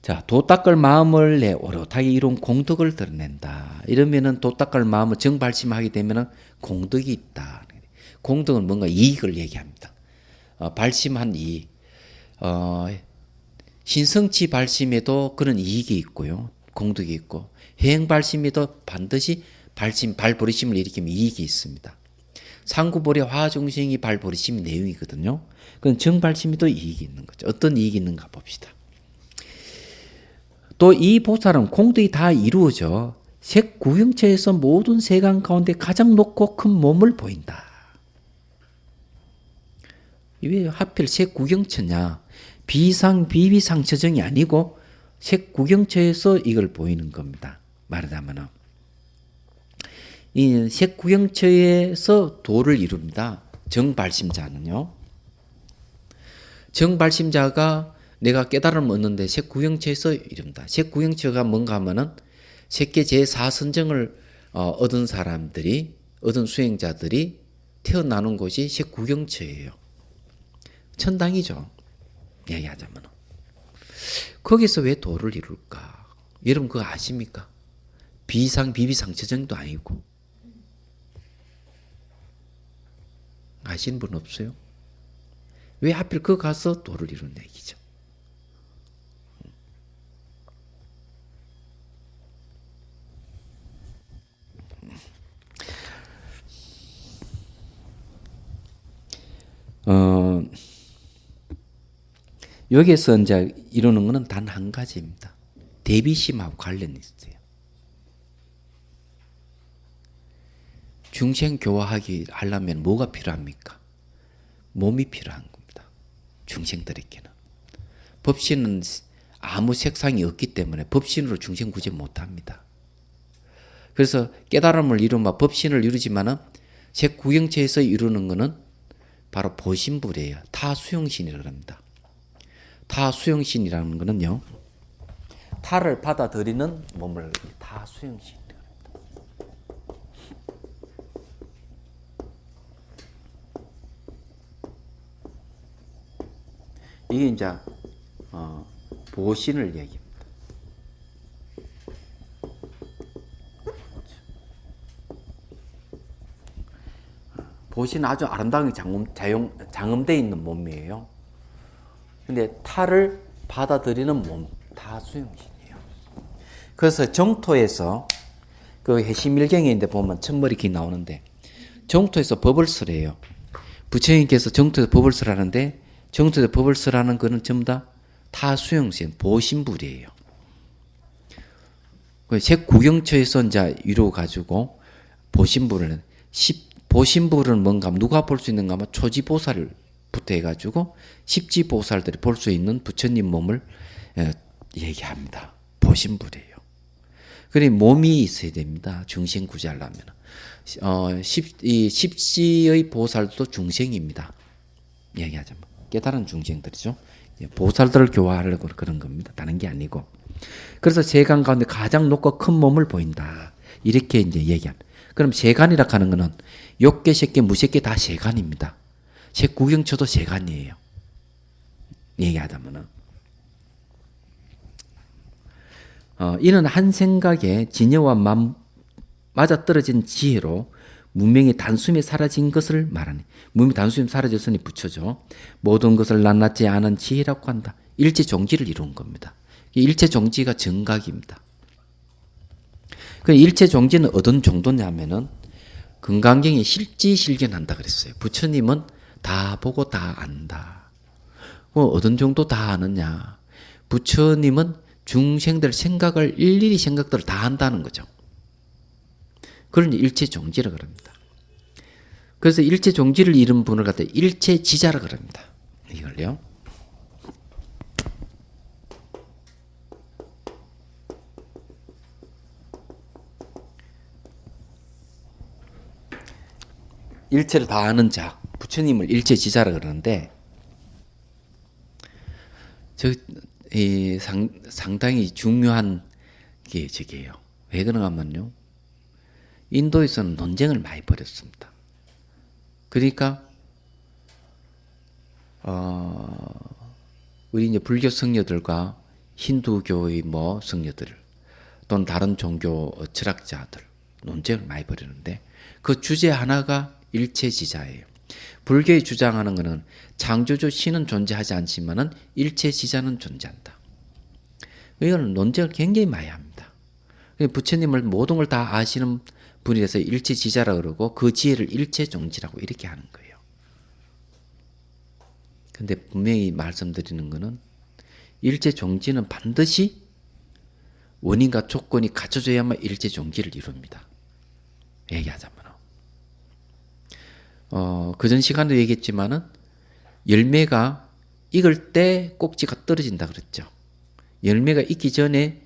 자, 도 닦을 마음을 내 오롯하게 이룬 공덕을 드러낸다. 이러면은 도 닦을 마음을 정발심하게 되면은 공덕이 있다. 공덕은 뭔가 이익을 얘기합니다. 발심한 이익. 신성치 발심에도 그런 이익이 있고요. 공덕이 있고 해행 발심에도 반드시 발버리심을 일으키면 이익이 있습니다. 상구보리 화중생이 발버리심 내용이거든요. 그건 정발심에도 이익이 있는 거죠. 어떤 이익이 있는가 봅시다. 또 이 보살은 공덕이 다 이루어져 색구경처에서 모든 세간 가운데 가장 높고 큰 몸을 보인다. 왜 하필 색구경처냐? 비비상처정이 아니고 색구경처에서 이걸 보이는 겁니다. 말하자면 이 색구경처에서 도를 이룹니다. 정발심자는요. 정발심자가 내가 깨달음을 얻는데 색구경처에서 이룬다. 색구경처가 뭔가 하면은 색계 제4선정을 얻은 사람들이, 얻은 수행자들이 태어나는 곳이 색구경처예요. 천당이죠. 얘기하자면. 거기서 왜 도를 이룰까? 여러분 그거 아십니까? 비비상처정도 아니고. 아시는 분 없어요? 왜 하필 그 가서 도를 이룬 얘기죠? 여기에서 이제 이루는 것은 단 한 가지입니다. 대비심하고 관련이 있어요. 중생 하려면 뭐가 필요합니까? 몸이 필요한 겁니다. 중생들에게는. 법신은 아무 색상이 없기 때문에 법신으로 중생 구제 못합니다. 그래서 깨달음을 이루면 법신을 이루지만은 색구경처에서 이루는 것은 바로 보신불이에요. 타수용신이라고 합니다. 타수용신이라는 것은요. 타를 받아들이는 몸을 타수용신이라고 합니다. 이게 이제 보신을 얘기합니다. 보신은 아주 아름다운 장엄되어 있는 몸이에요. 근데 타를 받아들이는 몸, 타수용신이에요. 그래서 정토에서 그 해심일경인데 보면 첫머리 기 나오는데 정토에서 법을 쓰래요. 부처님께서 정토에서 법을 쓰라는데 정토에서 법을 쓰라는 거는 전부 다 타수용신, 보신불이에요. 색구경처에서 이제 이루어가지고 보신불을 보신불은 뭔가 누가 볼 수 있는가 하면 초지보살부터 해가지고 십지보살들이 볼 수 있는 부처님 몸을 얘기합니다. 보신불이에요. 그래 몸이 있어야 됩니다. 중생 구제하려면. 이 십지의 보살도 중생입니다. 얘기하자면 깨달은 중생들이죠. 보살들을 교화하려고 그런 겁니다. 다른 게 아니고. 그래서 세간 가운데 가장 높고 큰 몸을 보인다. 이렇게 이제 얘기합니다. 그럼 세간이라 하는 것은 욕계, 색계, 무색계 다 세간입니다. 색구경처도 세간이에요. 얘기하자면은. 이는 한 생각에 진여와 맞아떨어진 지혜로 문명이 단숨에 사라진 것을 말하니. 문명이 단숨에 사라졌으니 부처죠. 모든 것을 낱낱지 않은 지혜라고 한다. 일체종지를 이룬 겁니다. 일체종지가 정각입니다. 그 일체종지는 어떤 정도냐면은 금강경에 실지실견한다 그랬어요. 부처님은 다 보고 다 안다. 어떤 정도 다 아느냐. 부처님은 중생들 생각을 일일이 생각들을 다 한다는 거죠. 그런 일체종지라 그럽니다. 그래서 일체종지를 이룬 분을 갖다 일체지자라 그럽니다. 이걸요. 일체를 다 아는 자, 부처님을 일체지자라 그러는데 상당히 중요한 게 저게요. 왜 그런가 하면요. 인도에서는 논쟁을 많이 벌였습니다. 그러니까 우리 이제 불교 성녀들과 힌두교의 뭐 성녀들 또는 다른 종교 철학자들 논쟁을 많이 벌이는데 그 주제 하나가 일체지자예요. 불교의 주장하는 것은 창조주 신은 존재하지 않지만은 일체지자는 존재한다. 이거는 논쟁을 굉장히 많이 합니다. 부처님을 모든 걸 다 아시는 분이라서 일체지자라 그러고 그 지혜를 일체종지라고 이렇게 하는 거예요. 근데 분명히 말씀드리는 것은 일체종지는 반드시 원인과 조건이 갖춰져야만 일체종지를 이룹니다. 얘기하자면. 그전 시간도 얘기했지만은 열매가 익을 때 꼭지가 떨어진다 그랬죠. 열매가 익기 전에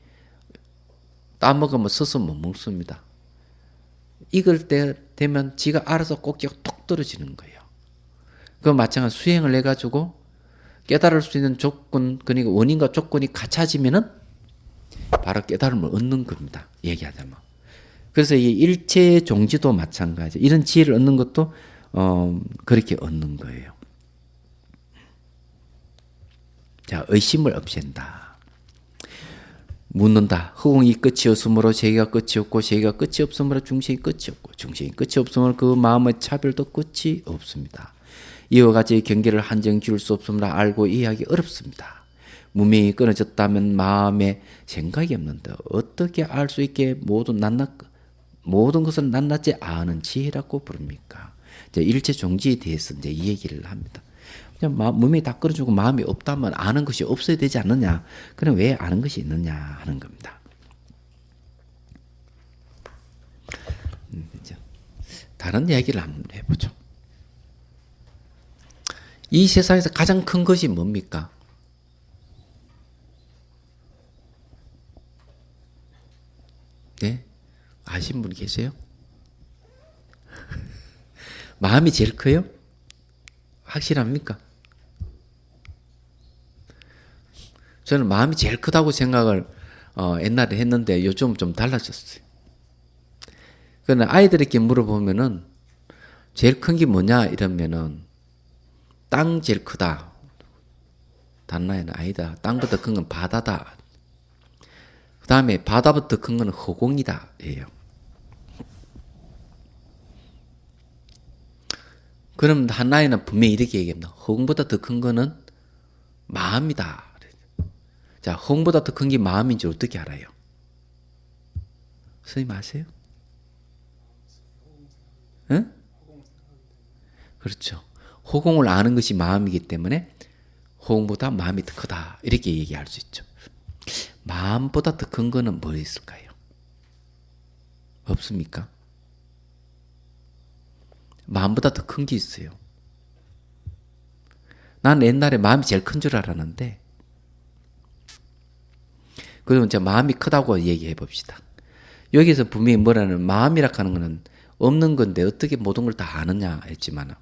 따먹으면 서서 못 먹습니다. 익을 때 되면 지가 알아서 꼭지가 톡 떨어지는 거예요. 그 마찬가지 수행을 해가지고 깨달을 수 있는 조건, 그러니까 원인과 조건이 갖춰지면은 바로 깨달음을 얻는 겁니다. 얘기하자면. 그래서 이 일체 종지도 마찬가지. 이런 지혜를 얻는 것도 그렇게 얻는 거예요. 자, 의심을 없앤다. 묻는다. 허공이 끝이 없으므로 세계가 끝이 없고 세계가 끝이 없으므로 중생이 끝이 없고 중생이 끝이 없으므로 그 마음의 차별도 끝이 없습니다. 이와 같이 경계를 한정 지을 수 없으므로 알고 이해하기 어렵습니다. 무명이 끊어졌다면 마음에 생각이 없는데 어떻게 알 수 있게 모든 것을 낱낱이 아는 지혜라고 부릅니까? 이제 일체 종지에 대해서 이제 이 얘기를 합니다. 그냥 몸이 다 끊어지고 마음이 없다면 아는 것이 없어야 되지 않느냐? 그럼 왜 아는 것이 있느냐 하는 겁니다. 이제 다른 이야기를 한번 해보죠. 이 세상에서 가장 큰 것이 뭡니까? 네? 아신 분 계세요? 마음이 제일 커요? 확실합니까? 저는 마음이 제일 크다고 생각을 옛날에 했는데 요즘 좀 달라졌어요. 그러나 아이들에게 물어보면은 제일 큰 게 뭐냐 이러면은 땅 제일 크다. 단나이는 아니다. 땅보다 큰 건 바다다. 그 다음에 바다보다 큰 건 허공이다. 예요. 그럼 한나이는 분명히 이렇게 얘기합니다. 허공보다 더 큰 거는 마음이다. 자, 허공보다 더 큰 게 마음인지 어떻게 알아요? 선생님 아세요? 응? 그렇죠. 허공을 아는 것이 마음이기 때문에 허공보다 마음이 더 크다. 이렇게 얘기할 수 있죠. 마음보다 더 큰 거는 뭐 있을까요? 없습니까? 마음보다 더 큰 게 있어요. 난 옛날에 마음이 제일 큰 줄 알았는데 그러면 이제 마음이 크다고 얘기해 봅시다. 여기서 분명히 뭐라는 마음이라 하는 것은 없는 건데 어떻게 모든 걸 다 아느냐 했지만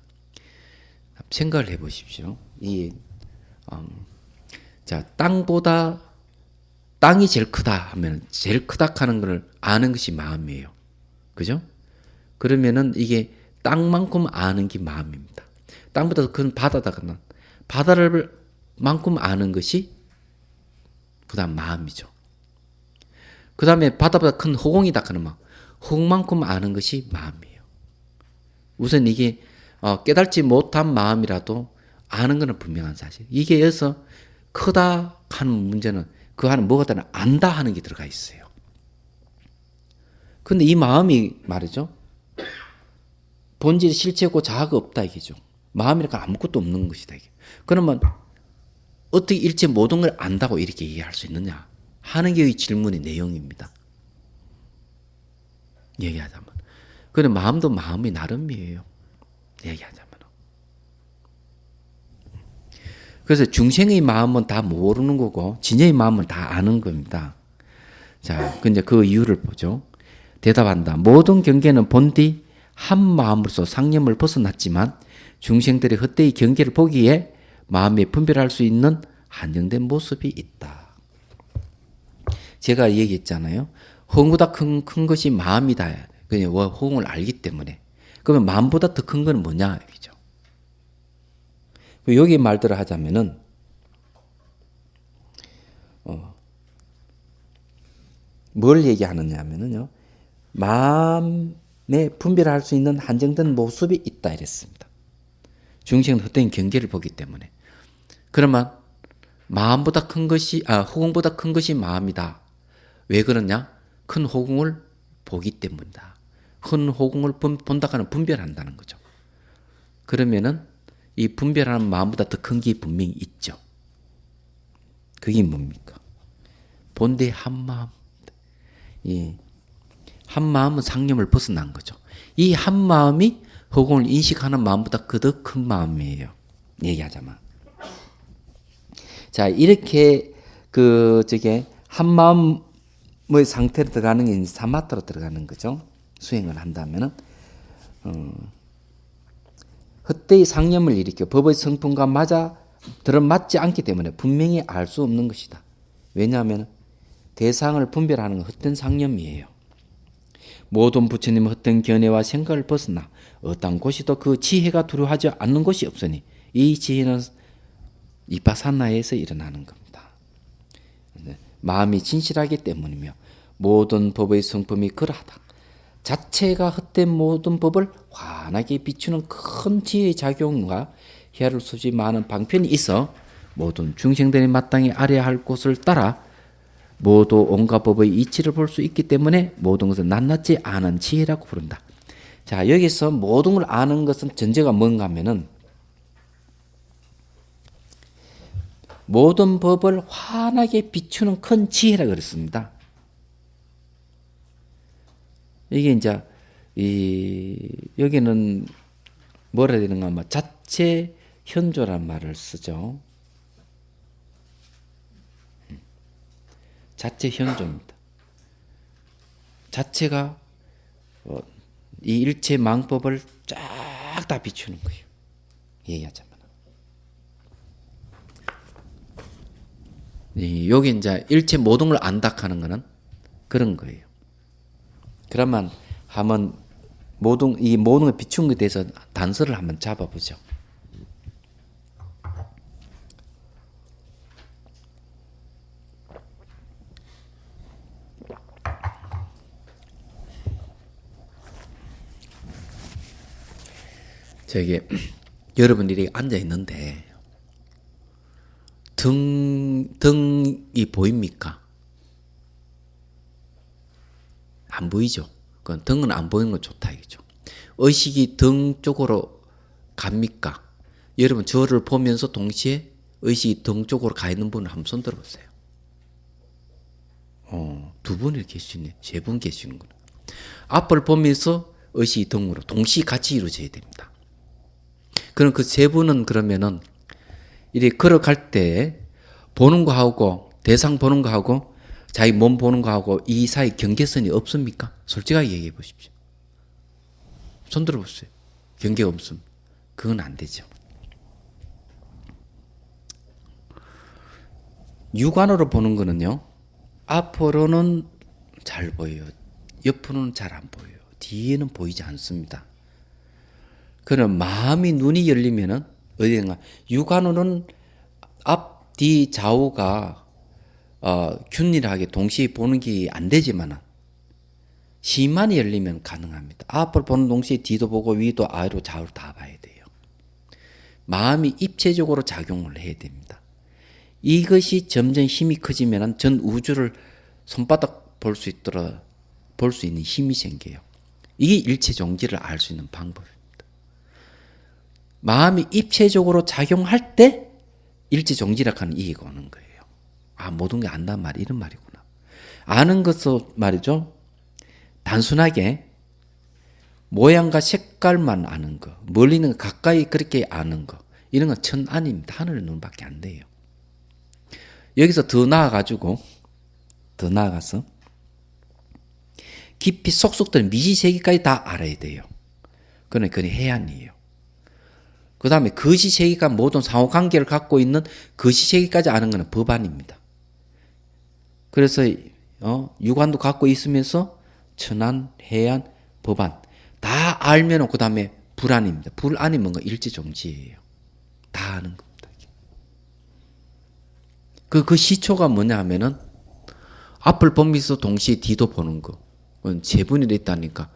생각을 해 보십시오. 자, 땅이 제일 크다 하면 제일 크다 하는 걸 아는 것이 마음이에요. 그죠? 그러면은 이게 땅만큼 아는 게 마음입니다. 땅보다 더 큰 바다다 그러면 바다를 만큼 아는 것이 그다음 마음이죠. 그 다음에 바다보다 큰 허공이다 그러면 허공만큼 아는 것이 마음이에요. 우선 이게 깨달지 못한 마음이라도 아는 것은 분명한 사실. 이게 여기서 크다 하는 문제는 그 안에 뭐가 들어나 안다 하는 게 들어가 있어요. 근데 이 마음이 말이죠. 본질이 실체고 자아가 없다 이게죠. 마음이니까 아무것도 없는 것이다 이게. 그러면 어떻게 일체 모든 걸 안다고 이렇게 이해할 수 있느냐 하는 게 이 질문의 내용입니다. 얘기하자면. 그런데 마음도 마음이 나름이에요. 얘기하자면. 그래서 중생의 마음은 다 모르는 거고 진여의 마음은 다 아는 겁니다. 자, 근데 그 이유를 보죠. 대답한다. 모든 경계는 본디 한 마음으로서 상념을 벗어났지만 중생들의 헛되이 경계를 보기에 마음에 분별할 수 있는 한정된 모습이 있다. 제가 얘기했잖아요. 허공보다 큰 것이 마음이다. 그냥 허공을 알기 때문에. 그러면 마음보다 더 큰 건 뭐냐? 이죠. 여기 말대로 하자면은 뭘 얘기하느냐 하면은요. 마음에 분별할 수 있는 한정된 모습이 있다 이랬습니다. 중생은 헛된 경계를 보기 때문에. 그러면 마음보다 큰 것이 허공보다 큰 것이 마음이다. 왜 그러냐? 큰 허공을 보기 때문이다. 큰 허공을 본다 하는 분별한다는 거죠. 그러면은 이 분별하는 마음보다 더 큰 게 분명히 있죠. 그게 뭡니까? 본대 한마음. 예. 한마음은 상념을 벗어난 거죠. 이 한마음이 허공을 인식하는 마음보다 그더 큰 마음이에요. 얘기하자면. 자, 이렇게 한마음의 상태로 들어가는 게 사마타로 들어가는 거죠. 수행을 한다면은 헛되이 상념을 일으켜 법의 성품과 들어맞지 않기 때문에 분명히 알 수 없는 것이다. 왜냐하면 대상을 분별하는 건 헛된 상념이에요. 모든 부처님은 헛된 견해와 생각을 벗어나 어떤 곳이도 그 지혜가 두려워하지 않는 곳이 없으니 이 지혜는 이파사나에서 일어나는 겁니다. 마음이 진실하기 때문이며 모든 법의 성품이 그러하다. 자체가 헛된 모든 법을 환하게 비추는 큰 지혜의 작용과 희화를 수지 많은 방편이 있어 모든 중생들이 마땅히 알아야 할 곳을 따라 모두 온갖 법의 이치를 볼 수 있기 때문에 모든 것을 낱낱이 아는 지혜라고 부른다. 자, 여기서 모든 걸 아는 것은 전제가 뭔가 하면은 모든 법을 환하게 비추는 큰 지혜라고 그랬습니다. 이게 이제 여기는 뭐라 해야 되는가 하면 자체 현조란 말을 쓰죠. 자체 현조입니다. 자체가 이 일체 망법을 쫙 다 비추는 거예요. 얘기하자면. 여기 이제 일체 모든 걸 안다 하는 거는 그런 거예요. 그러면 한번 이 모든 걸 비춘 것에 대해서 단서를 한번 잡아보죠. 여러분들이 앉아 있는데 등이 보입니까? 안 보이죠? 그건 등은 안 보이는 건 좋다 이거죠. 의식이 등 쪽으로 갑니까? 여러분 저를 보면서 동시에 의식이 등 쪽으로 가 있는 분을 한번 손 들어보세요. 두 분이 계시네. 세 분 계시는구나. 앞을 보면서 의식이 등으로 동시에 같이 이루어져야 됩니다. 그럼 그 세 분은 그러면은 이렇게 걸어갈 때 보는 거하고 대상 보는 거하고 자기 몸 보는 거하고 이 사이 경계선이 없습니까? 솔직하게 얘기해 보십시오. 손 들어보세요. 경계가 없음. 그건 안 되죠. 육안으로 보는 거는요. 앞으로는 잘 보여요. 옆으로는 잘 안 보여요. 뒤에는 보이지 않습니다. 그럼 마음이 눈이 열리면은 어디인가 육안으로는 앞, 뒤, 좌우가 균일하게 동시에 보는 게 안 되지만 심만이 열리면 가능합니다. 앞을 보는 동시에 뒤도 보고 위도 아래로 좌우로 다 봐야 돼요. 마음이 입체적으로 작용을 해야 됩니다. 이것이 점점 힘이 커지면 전 우주를 손바닥 볼 수 있는 힘이 생겨요. 이게 일체 종지를 알 수 있는 방법입니다. 마음이 입체적으로 작용할 때 일체 종지라고 하는 이해가 오는 거예요. 모든 게 안단 말이 이런 말이구나. 아는 것은 말이죠. 단순하게 모양과 색깔만 아는 거, 멀리 있는 거 가까이 그렇게 아는 거, 이런 건 천안입니다. 하늘의 눈밖에 안 돼요. 여기서 더 나아가서 깊이 쏙쏙 들은 미지세계까지 다 알아야 돼요. 그건 해안이에요. 그 다음에 거시세계가 모든 상호관계를 갖고 있는 거시세계까지 아는 것은 법안입니다. 그래서 육안도 갖고 있으면서 천안, 해안, 법안 다 알면 그 다음에 불안입니다. 불안이 뭔가 일지종지예요. 다 아는 겁니다. 그 시초가 뭐냐 하면은 앞을 보면서 동시에 뒤도 보는 거. 그건 세 분이 있다니까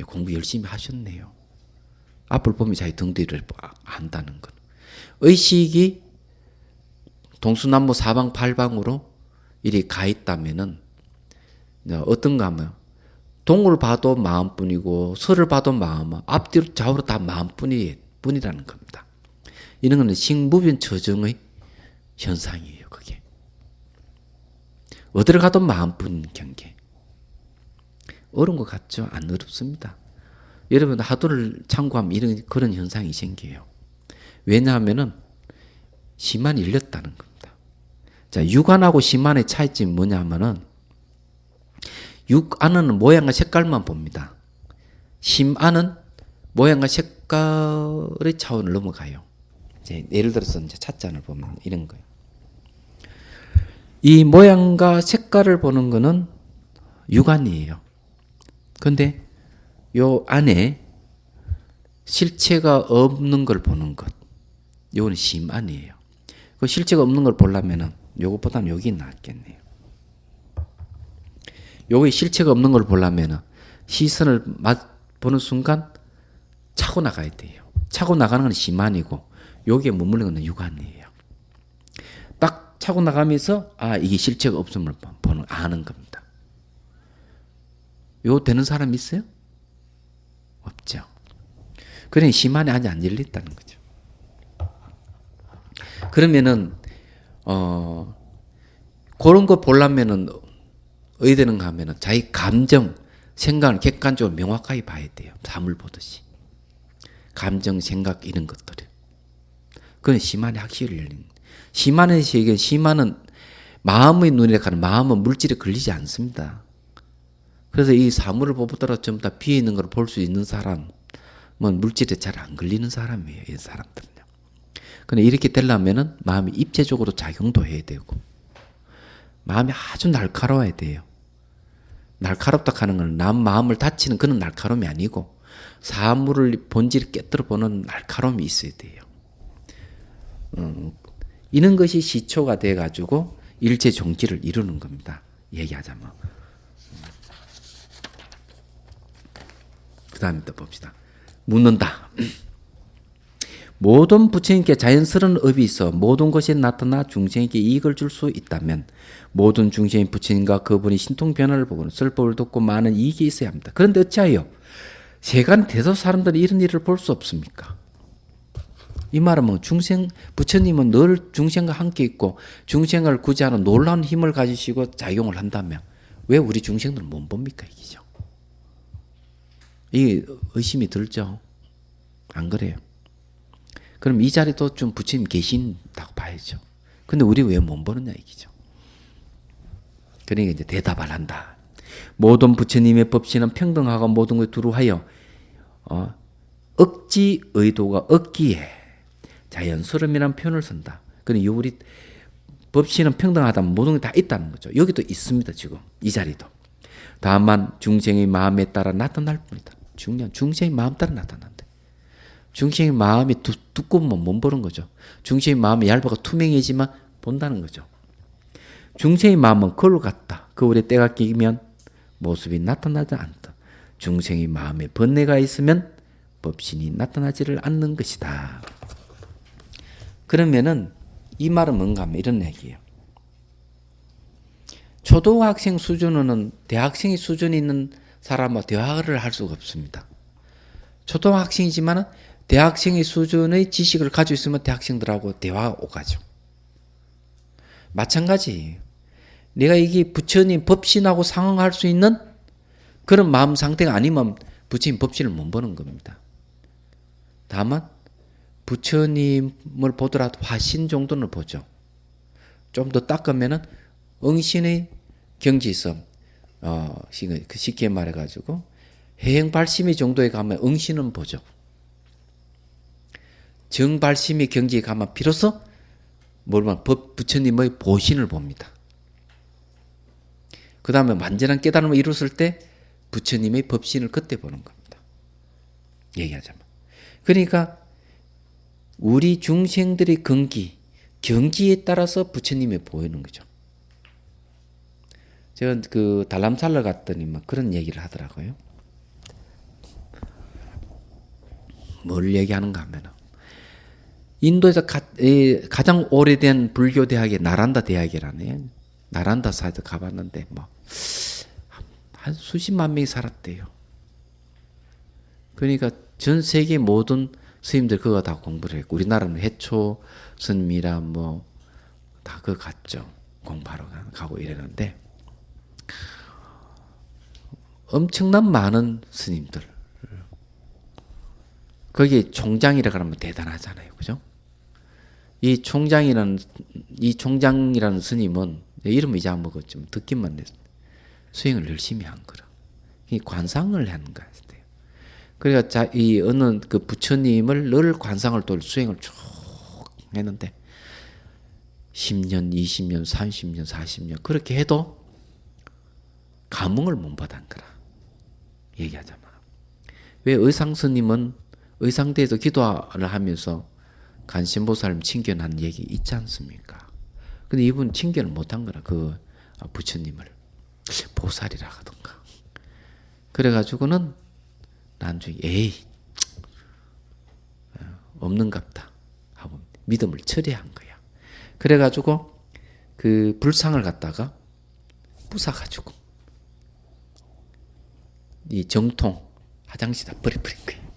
공부 열심히 하셨네요. 앞을 보면 자기 등 뒤를 안다는 것. 의식이 동서남북 사방 팔방으로 이리 가 있다면은 어떤가 하면 동을 봐도 마음뿐이고 서를 봐도 마음, 앞뒤로 좌우로 다 마음뿐이라는 겁니다. 이런 거는 식무변처정의 현상이에요. 그게 어디를 가도 마음뿐 경계. 어려운 것 같죠? 안 어렵습니다. 여러분 하도를 참고하면 그런 현상이 생겨요. 왜냐하면은 심한이 일렸다는 겁니다. 자, 육안하고 심한의 차이점이 뭐냐면은 육안은 모양과 색깔만 봅니다. 심안은 모양과 색깔의 차원을 넘어가요. 이제 예를 들어서 이제 찻잔을 보면 이런 거예요. 이 모양과 색깔을 보는 거는 육안이에요. 근데 요 안에 실체가 없는 걸 보는 것, 요거는 심안이에요. 그 실체가 없는 걸 보려면은 요것보다는 여기 낫겠네요. 요게 실체가 없는 걸 보려면은 시선을 보는 순간 차고 나가야 돼요. 차고 나가는 건 심안이고 여기에 머무르는 건 육안이에요. 딱 차고 나가면서 이게 실체가 없음을 아는 겁니다. 요 되는 사람 있어요? 없죠. 그러니 심한이 아직 안 열렸다는 거죠. 그러면은 그런 거 보려면은 어디 되는가 하면은 자기 감정, 생각을 객관적으로 명확하게 봐야 돼요. 사물 보듯이. 감정, 생각 이런 것들이. 그건 심한이 확실히 열리는. 심한의 세계, 심한은 마음의 눈에 가는 마음은 물질에 걸리지 않습니다. 그래서 이 사물을 보더라도 전부 다 비어 있는 걸 볼 수 있는 사람은 물질에 잘 안 걸리는 사람이에요. 이 사람들은요. 근데 이렇게 되려면은 마음이 입체적으로 작용도 해야 되고, 마음이 아주 날카로워야 돼요. 날카롭다 하는 건 남 마음을 다치는 그런 날카로움이 아니고, 사물을 본질을 깨뜨려 보는 날카로움이 있어야 돼요. 이런 것이 시초가 돼가지고 일체 종지를 이루는 겁니다. 얘기하자면. 그 다음에 또 봅시다. 묻는다. 모든 부처님께 자연스러운 업이 있어 모든 것이 나타나 중생에게 이익을 줄 수 있다면 모든 중생이 부처님과 그분의 신통 변화를 보고는 설법을 듣고 많은 이익이 있어야 합니다. 그런데 어찌하여 세간 대다수 사람들이 이런 일을 볼 수 없습니까? 이 말은 뭐 부처님은 늘 중생과 함께 있고 중생을 구제하는 놀라운 힘을 가지시고 작용을 한다면 왜 우리 중생들은 못 봅니까? 이기죠. 이게 의심이 들죠. 안 그래요? 그럼 이 자리도 좀 부처님 계신다고 봐야죠. 근데 우리 왜 못 보느냐 이기죠. 그러니까 이제 대답을 한다. 모든 부처님의 법신은 평등하고 모든 것에 두루하여 억지 의도가 없기에 자연스러움이라는 표현을 쓴다. 그러니까 우리 법신은 평등하다면 모든 게 다 있다는 거죠. 여기도 있습니다. 지금 이 자리도. 다만 중생의 마음에 따라 나타날 뿐이다. 중요한 중생의 마음 따라 나타난다. 중생의 마음이 두꺼우면 못 보는 거죠. 중생의 마음이 얇아가 투명해지만 본다는 거죠. 중생의 마음은 거울 같다. 거울에 때가 끼면 모습이 나타나지 않다. 중생의 마음에 번뇌가 있으면 법신이 나타나지를 않는 것이다. 그러면은 이 말은 뭔가 하면 이런 얘기예요. 초등학생 수준으로는 대학생의 수준이 있는 사람과 대화를 할 수가 없습니다. 초등학생이지만 대학생의 수준의 지식을 가지고 있으면 대학생들하고 대화가 오가죠. 마찬가지예요. 내가 이게 부처님 법신하고 상응할 수 있는 그런 마음 상태가 아니면 부처님 법신을 못 보는 겁니다. 다만 부처님을 보더라도 화신 정도는 보죠. 좀 더 닦으면은 응신의 경지성, 쉽게 말해가지고 해행발심의 정도에 가면 응신은 보죠. 정발심의 경지에 가면 비로소 부처님의 보신을 봅니다. 그 다음에 완전한 깨달음을 이뤘을 때 부처님의 법신을 그때 보는 겁니다. 얘기하자면. 그러니까 우리 중생들의 경지에 따라서 부처님이 보이는 거죠. 제가 그 달람살러 갔더니 막 그런 얘기를 하더라고요. 뭘 얘기하는가 하면은 인도에서 가장 오래된 불교 대학이 나란다 대학이라네. 나란다 사이드 가봤는데 뭐 한 수십만 명이 살았대요. 그러니까 전 세계 모든 스님들 그거 다 공부를 했고 우리나라는 해초 스님이라 뭐 다 그거 갔죠. 공부하러 가고 이러는데 엄청난 많은 스님들 거기 총장이라 그러면 대단하잖아요. 그죠? 이 총장이라는 스님은 이름을 이제 안 먹었지만 듣기만 해서 수행을 열심히 한 거라. 이 관상을 하는 거예요. 그러니까 이 어느 그 부처님을 늘 관상을 돌 수행을 쭉 했는데 10년, 20년, 30년, 40년 그렇게 해도 감흥을 못 받은 거라. 얘기하자면 왜 의상 스님은 의상대에서 기도를 하면서 간신보살님 칭견한 얘기 있지 않습니까? 근데 이분 칭견을 못한 거라. 그 부처님을 보살이라 하던가. 그래가지고는 나중에 에이 없는갑다 하고 믿음을 철회한 거야. 그래가지고 그 불상을 갖다가 부숴가지고 이 정통 화장실에다 버려버린 거예요.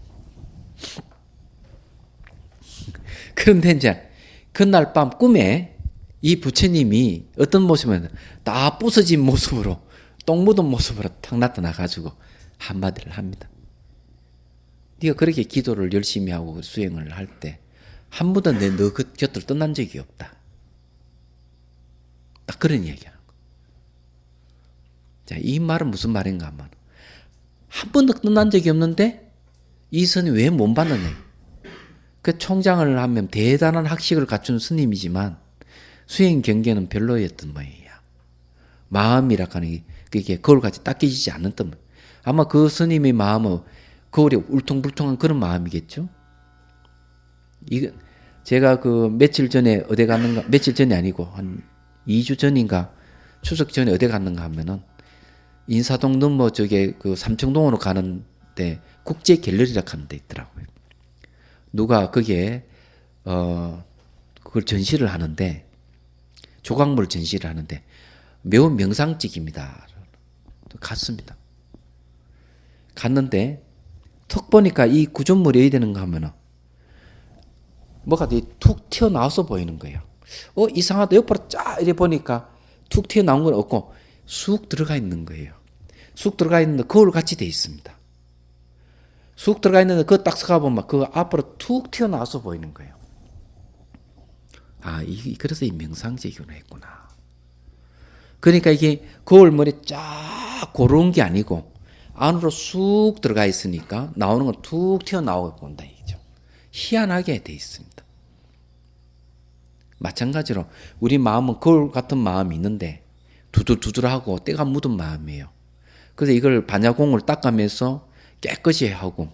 그런데 이제 그날 밤 꿈에 이 부처님이 어떤 모습이면 다 부서진 모습으로 똥 묻은 모습으로 탁 나타나가지고 한마디를 합니다. 네가 그렇게 기도를 열심히 하고 수행을 할 때 한 번도 너 곁을 떠난 적이 없다. 딱 그런 얘기하는 거야. 자, 이 말은 무슨 말인가 하면 한 번도 떠난 적이 없는데 이 스님 왜 못 받느냐. 그 총장을 하면 대단한 학식을 갖춘 스님이지만 수행 경계는 별로였던 모양이야. 마음이라 하는 게 거울같이 닦여지지 않았던 모양. 아마 그 스님의 마음은 거울에 울퉁불퉁한 그런 마음이겠죠. 이거 제가 그 며칠 전에 어디 갔는가, 며칠 전이 아니고 한 2주 전인가 추석 전에 어디 갔는가 하면은 인사동 넘어 저게 그 삼청동으로 가는데 국제 갤러리라 하는 데 있더라고요. 누가 거기에 그걸 전시를 하는데 조각물 전시를 하는데 매우 명상직입니다. 갔습니다. 갔는데 턱 보니까 이 구조물이 어디 되는가 하면은 뭐가 툭 튀어나와서 보이는 거예요. 이상하다. 옆으로 쫙 이래 보니까 툭 튀어나온 건 없고 쑥 들어가 있는 거예요. 쑥 들어가 있는데 거울같이 돼 있습니다. 쑥 들어가 있는데 그거 딱 서가보면 그 앞으로 툭 튀어나와서 보이는 거예요. 그래서 이 명상제기로 했구나. 그러니까 이게 거울머리 쫙 고르는 게 아니고 안으로 쑥 들어가 있으니까 나오는 건 툭 튀어나오고 본다 얘기죠. 희한하게 돼 있습니다. 마찬가지로 우리 마음은 거울 같은 마음이 있는데 두들두들하고 때가 묻은 마음이에요. 그래서 이걸 반야공을 닦아면서 깨끗이 하고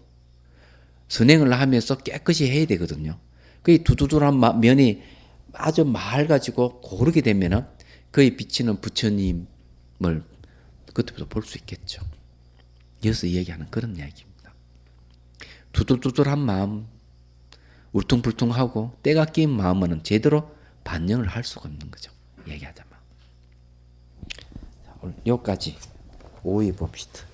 선행을 하면서 깨끗이 해야 되거든요. 그 두두두한 면이 아주 맑아지고 고르게 되면은 그의 비치는 부처님을 그때부터 볼 수 있겠죠. 여기서 이야기하는 그런 이야기입니다. 두들두들한 마음, 울퉁불퉁하고 때가 끼인 마음은 제대로 반영을 할 수가 없는 거죠. 얘기하자면. 오늘 여기까지 5위 봅시다.